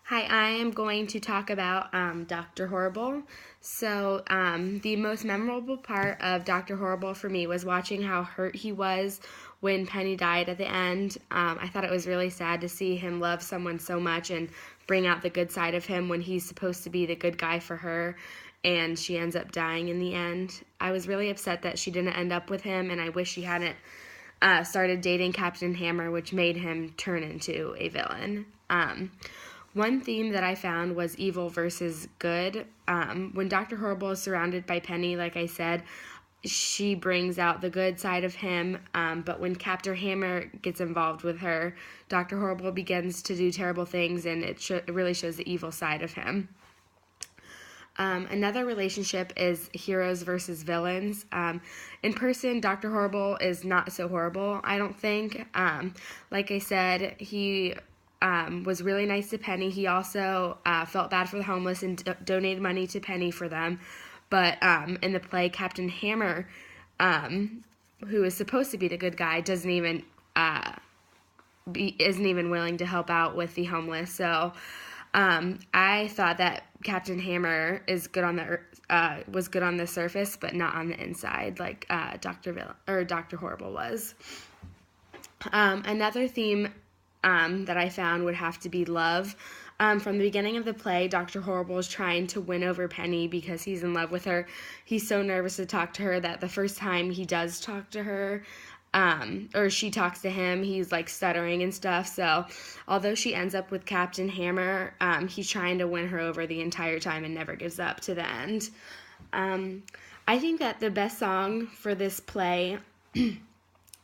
Hi, I am going to talk about Dr. Horrible. The most memorable part of Dr. Horrible for me was watching how hurt he was when Penny died at the end. I thought it was really sad to see him love someone so much and bring out the good side of him when he's supposed to be the good guy for her, and she ends up dying in the end. I was really upset that she didn't end up with him, and I wish she hadn't started dating Captain Hammer, which made him turn into a villain. One theme that I found was evil versus good. When Dr. Horrible is surrounded by Penny, like I said, she brings out the good side of him, but when Captain Hammer gets involved with her, Dr. Horrible begins to do terrible things, and it really shows the evil side of him. Another relationship is heroes versus villains. In person, Dr. Horrible is not so horrible, I don't think. Like I said, he was really nice to Penny. He also felt bad for the homeless and donated money to Penny for them. But in the play, Captain Hammer, who is supposed to be the good guy, isn't even willing to help out with the homeless. So I thought that Captain Hammer was good on the surface, but not on the inside, like Dr. Horrible was. Another theme that I found would have to be love. From the beginning of the play, Dr. Horrible is trying to win over Penny because he's in love with her. He's so nervous to talk to her that the first time he does talk to her, or she talks to him, he's like stuttering and stuff. So although she ends up with Captain Hammer, he's trying to win her over the entire time and never gives up to the end. I think that the best song for this play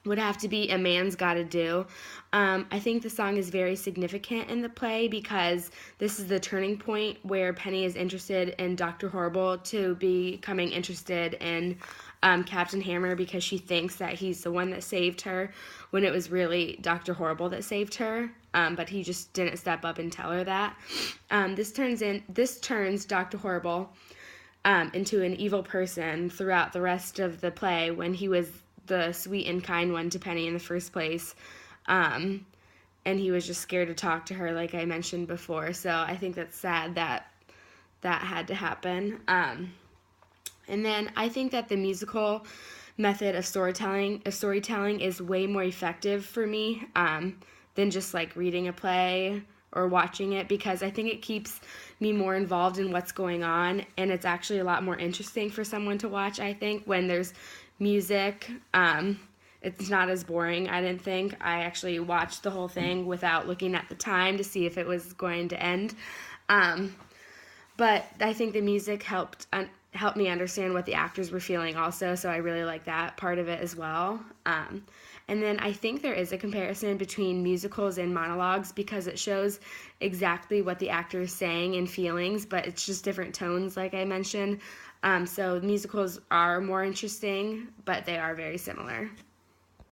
would have to be A Man's Gotta Do. I think the song is very significant in the play because this is the turning point where Penny is interested in Dr. Horrible to becoming interested in Captain Hammer because she thinks that he's the one that saved her when it was really Dr. Horrible that saved her, but he just didn't step up and tell her that. This turns Dr. Horrible into an evil person throughout the rest of the play when he was the sweet and kind one to Penny in the first place. And he was just scared to talk to her, like I mentioned before. So I think that's sad that had to happen. And then I think that the musical method of storytelling is way more effective for me than just like reading a play or watching it, because I think it keeps me more involved in what's going on, and it's actually a lot more interesting for someone to watch, I think, when there's music. It's not as boring, I didn't think. I actually watched the whole thing without looking at the time to see if it was going to end. But I think the music helped me understand what the actors were feeling also, so I really like that part of it as well. And then I think there is a comparison between musicals and monologues because it shows exactly what the actor is saying and feelings, but it's just different tones, like I mentioned. So musicals are more interesting, but they are very similar.